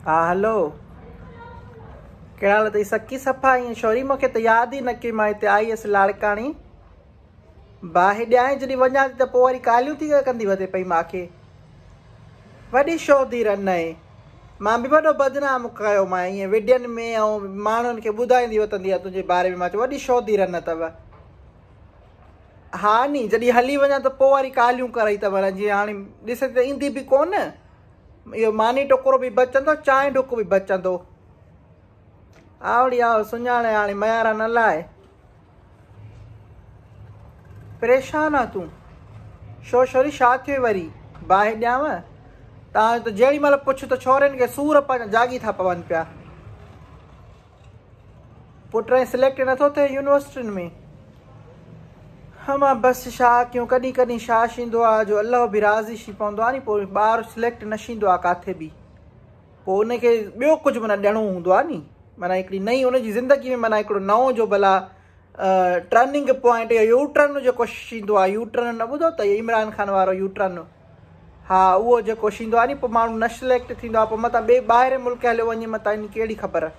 हाँ हलो, कहिड़ा हाल अथई? सकी सफ़ा ईअं छोरी मूंखे त यादि ई न की मां हिते आई हुअसि लाड़काणी। बाहि ॾियां जॾहिं वञा थी त पोइ वरी कालियूं थी कंदी वधे पई मूंखे। वॾी शो थी रन आहे, मां बि वॾो बदनाम कयो मां ईअं विडियनि में ऐं माण्हुनि खे ॿुधाईंदी वठंदी आहे तुंहिंजे बारे में। मां चयो वॾी शो थी रन अथव। हा नी, जॾहिं हली वञा त पोइ वरी कालियूं करई अथव। जीअं हाणे ॾिस त ईंदी बि कोन, इहो मानी टोकरो बि बचंदो, चांहि डुक बि बचंदो। आवड़ी आओ सुञाणे हाणे मयारा न लाए। परेशान आहे तूं? छो छोरी छा थियो वरी? बाहि ॾियांव तव्हां त जेॾी महिल पुछ त छोरनि खे सूर पंहिंजा जागी था पवनि पिया। पुट सिलेक्ट नथो थिए यूनिवर्सिटियुनि में? हा मां बसि छा कयूं, कॾहिं कॾहिं छा थींदो आहे जो अलाह बि राज़ी थी पवंदो आहे नी, पोइ ॿारु सिलेक्ट न थींदो आहे किथे बि। पोइ उनखे ॿियो कुझु माना ॾियणो हूंदो आहे नी, माना हिकिड़ी नई उनजी ज़िंदगी में माना हिकिड़ो नओं जो भला टर्निंग पॉइंट या यूटर्न जेको थींदो आहे। यूटर्न न ॿुधो त इमरान खान वारो यूटर्न? हा उहो जेको थींदो आहे नी, पोइ माण्हू न सिलेक्ट थींदो आहे, पोइ मतां ॿिए ॿाहिरि मुल्क हलियो वञे, मतां इन कहिड़ी ख़बर।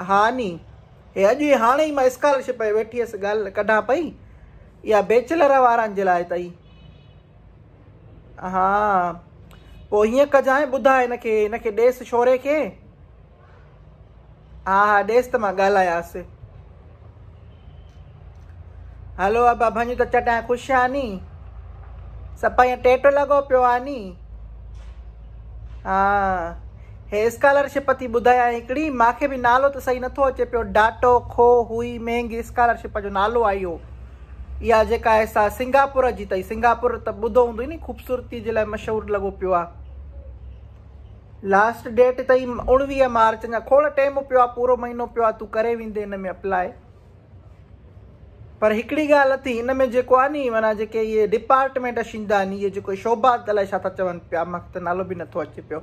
हा नी, हे अॼु हाणे ई मां स्कॉलरशिप वेठी हुअसि ॻाल्हि कढां पई, इहा बैचलर वारनि जे लाइ अथई। हा पोइ हीअं कजांइ, ॿुधाए हिनखे ॾेसि छोरे खे। हा हा ॾेसि त मां ॻाल्हायांसि। हलो अबा भञ त चटां ख़ुशि आहे नी? सफ़ा ईअं टेटो लॻो पियो आहे नी? हा हे स्कॉलरशिप थी ॿुधायां हिकिड़ी, मूंखे बि नालो त सही नथो अचे पियो। डाटो खो हुई महांगी स्कॉलरशिप जो नालो आहे इहो। इहा जेका आहे सा सिंगापुर जी अथई। सिंगापुर त ॿुधो हूंदो नी, ख़ूबसूरती जे लाइ मशहूरु लॻो पियो आहे। लास्ट डेट अथई 19 मार्च, अञा खोड़ टाइम पियो आहे, पूरो महीनो पियो आहे, तूं करे वेंदे हिन में अप्लाई। पर हिकिड़ी ॻाल्हि अथई हिन में जेको आहे नी, माना जेके इहे डिपार्टमेंट थींदा आहिनि, इहे जेको शोभा अलाए छा था चवनि पिया, मूंखे त नालो बि नथो अचे पियो।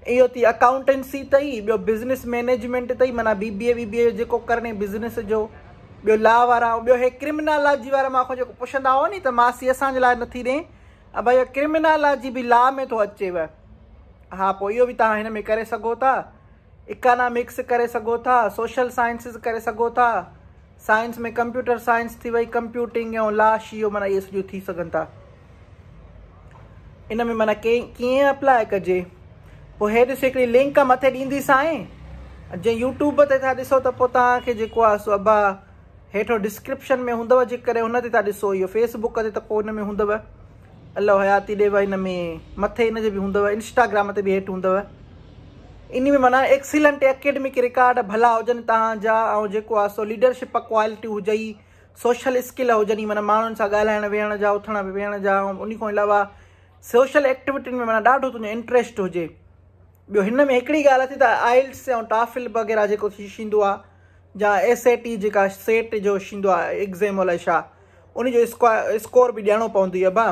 इहो थी अकाउंटेंसी अथई, ॿियो बिज़नेस मैनेजमेंट अथई, माना BBA जेको करणे बिज़नेस जो, ॿियो लॉ वारा, ॿियो हे क्रिमिनोलॉजी वारा मूंखां जेको पुछंदा हुआ नी त मासी असांजे लाइ नथी ॾे, अब इहो क्रिमिनोलॉजी बि लॉ में थो अचेव। हा पोइ इहो बि तव्हां हिन में करे सघो था। इकोनॉमिक्स करे सघो था, सोशल साइंसिस करे सघो था, साइंस में कंप्यूटर साइंस थी वई, कंप्यूटिंग ऐं लॉ शियो, माना इहे सॼो थी सघनि था। इन में माना कीअं अप्लाई कजे? पोइ हे ॾिस हिकिड़ी लिंक मथे ॾींदीसांइ, जीअं यूट्यूब ते था ॾिसो त पोइ तव्हांखे जेको आहे सो अबा हेठो डिस्क्रिप्शन में हूंदव, जेकॾहिं हुन ते था ॾिसो। इहो फेसबुक ते त पोइ हिन में हूंदव, अल्लाह हयाती ॾेव हिन में मथे हिन जे बि हूंदव, इंस्टाग्राम ते बि हेठि हूंदव। इन में माना एक्सीलेंट एकेडमिक रिकॉर्ड भला हुजनि तव्हांजा, ऐं जेको आहे सो लीडरशिप क्वालिटी हुजई, सोशल स्किल हुजनि, माना माण्हुनि सां ॻाल्हाइण वेहण जा, उथण वेहण जा, ऐं उन खां अलावा सोशल एक्टिविटियुनि में माना ॾाढो तुंहिंजो इंट्रस्ट हुजे। ॿियो हिन में हिकिड़ी ॻाल्हि अथई त आइल्स ऐं टॉफिल वग़ैरह जेको थींदो आहे, या SAT जेका सेट जो थींदो आहे एग्ज़ाम अलाए छा, उनजो स्कोर बि ॾियणो पवंदी आहे बा।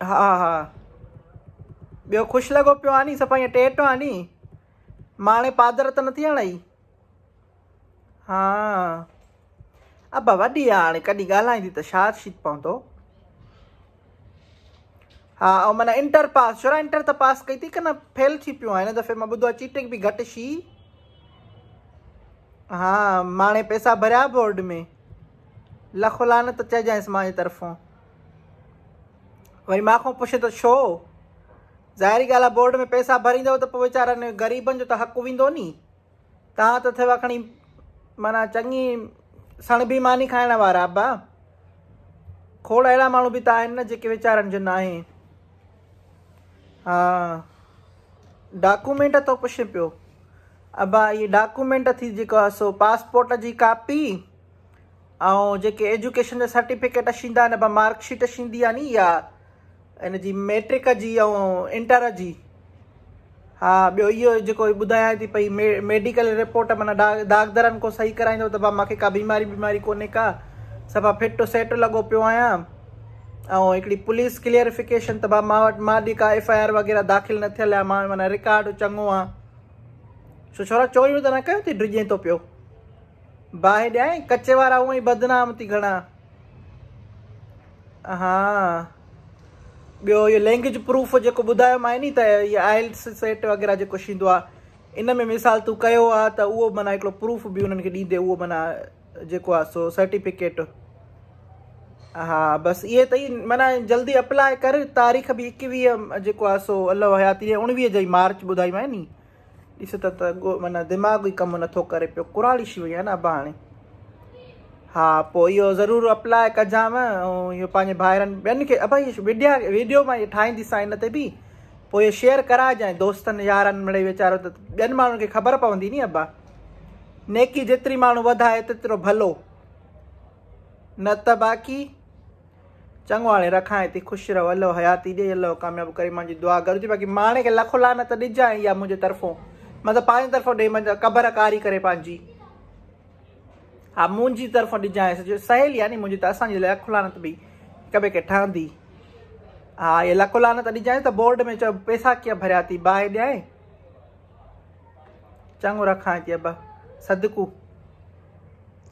हा हा ॿियो ख़ुशि लॻो पियो आहे नी? सफ़ा ईअं टेटो आहे नी? माणे पादर त नथी हणई? हा अबा वॾी आहे हाणे, कॾहिं ॻाल्हाईंदी त छा थी पवंदो। हा ऐं माना इंटर पास, छो इंटर त पास कई थी, की न फेल थी पियो आहे हिन दफ़े? मां ॿुधो आहे चीटिंग बि घटि थी। हा माणे पैसा भरिया बोर्ड में, लखो लानत चइजांइसि मां जी तरफ़ां। वरी मांखो पुछे त छो? ज़ाहिरी ॻाल्हि आहे, बोर्ड में पैसा भरींदव त पोइ वीचारनि ग़रीबनि जो त हक़ु वेंदो नी। तव्हां त थियव खणी माना चङी सण बि मानी खाइण वारा अबा। खोड़ अहिड़ा माण्हू बि त आहिनि न जेके वीचारनि जो न आहे। हा डॉक्यूमेंट थो पुछे पियो अबा? इहे डॉक्यूमेंट थी जेको आहे सो पासपोर्ट जी कापी, ऐं जेके एजुकेशन जा सर्टिफिकेट थींदा आहिनि, अबा मार्कशीट थींदी आहे नी, या इन जी मैट्रिक जी ऐं इंटर जी। हा ॿियो इहो जेको ॿुधायां थी पई मेडिकल रिपोर्ट, माना डाक्टरनि को सही कराईंदव त भाउ मूंखे का बीमारी कोन्हे का, सफ़ा फिट सेट लॻो पियो आहियां। ऐं हिकिड़ी पुलिस क्लियरिफिकेशन त भाउ मां वटि मां ॾी का FIR वग़ैरह दाख़िल न थियल आहे, मां माना रिकॉर्ड चङो आहे। छो छोरा चोरियूं त न कयो थी? डिॼे थो पियो बाहि ॾियां, कचे वारा हूअं ई बदनाम थी घणा। हा ॿियो इहो लैंग्वेज प्रूफ जेको ॿुधायोमांइ नी त इहे आइल्स सेट वग़ैरह जेको थींदो आहे इन में मिसाल तूं कयो आहे त उहो माना हिकिड़ो प्रूफ बि उन्हनि खे ॾींदे उहो माना जेको आहे सो सर्टिफिकेट। हा बसि इहे त ई माना जल्दी अप्लाई कर। तारीख़ बि 21 जेको आहे सो अल्लाह हयाती 19 जी मार्च ॿुधाईमांइ नी। ॾिस त माना दिमाग़ ई कमु नथो करे पियो, कुराड़ी थी वई आहे न अबा हाणे। हा पोइ इहो ज़रूरु अप्लाई कजांव ऐं इहो पंहिंजे भाइरनि ॿियनि खे अबा इहो वीडियो मां इहो ठाहींदीसां इन ते बि, पोइ इहो शेयर कराइजांइ दोस्तनि यारनि मिड़ई वीचारो त ॿियनि माण्हुनि खे ख़बर पवंदी नी अबा। नेकी जेतिरी माण्हू वधाए तेतिरो भलो, न त बाक़ी चङो हाणे रखां थी। ख़ुशि रहो, अल्लाह हयाती ॾे, अल्लाह कामयाबु करे, मुंहिंजी दुआ घुरिजे। बाक़ी माणे खे लखो लानत ॾिजांइ इहा मुंहिंजे तरफ़ो, मतिलबु पंहिंजे तरफ़ो ॾे, मुंहिंजा क़बर कारी करे पंहिंजी। हा मुंहिंजी तरफ़ो ॾिजांइ, सॼो सहेली आहे नी मुंहिंजी, त असांजी लखो लानत बि हिक ॿिए खे ठहंदी। हा इहे लखो लानत ॾिजांइ त बोर्ड में चओ पैसा कीअं भरिया थी, बाहि ॾियां। चङो रखां थी अबा सदकू,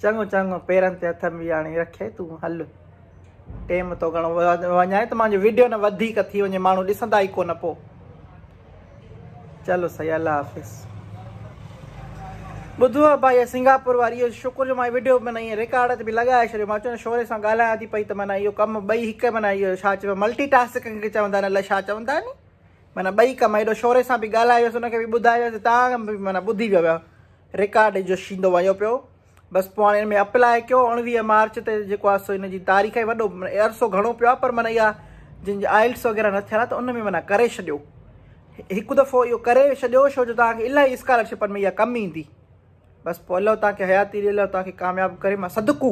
चङो चङो पेरनि ते हथ में हाणे रखे तूं हल। टेम थो घणो वञाए त मुंहिंजो वीडियो न वधीक थी वञे, माण्हू ॾिसंदा ई कोन पोइ। चलो सही, अल्लाह हाफ़िज़। ॿुधो आहे भाई सिंगापुर वारी इहो शुक्र जो मां वीडियो माना ईअं रिकॉर्ड ते बि लॻाए छॾियो। मां चयो शोरे सां ॻाल्हायां थी पई त माना इहो कमु ॿई हिकु माना इहो छा चइबो मल्टी टास्किंग खे चवंदा आहिनि, अलाए छा चवंदा आहिनि, माना ॿई कमु हेॾो शोरे सां बि ॻाल्हायोसि, हुनखे बि ॿुधायोसि, तव्हां बि माना ॿुधी वियो रिकॉर्ड जो थींदो वञो पियो। बसि पोइ हाणे हिन में अप्लाई कयो 19 मार्च ते जेको आहे सो हिन जी तारीख़ ई वॾो अरसो घणो पियो आहे, पर माना इहा जिन आइल्स वग़ैरह न थियल आहे त उन में माना करे छॾियो हिकु दफ़ो, इहो करे छॾियो छो जो तव्हांखे इलाही स्कॉलरशिपनि में इहा कमु ईंदी। बसि पोइ अल्लाह तव्हांखे हयाती ॾे, अल्लाह तव्हांखे कामयाबु करे, मां सदकू।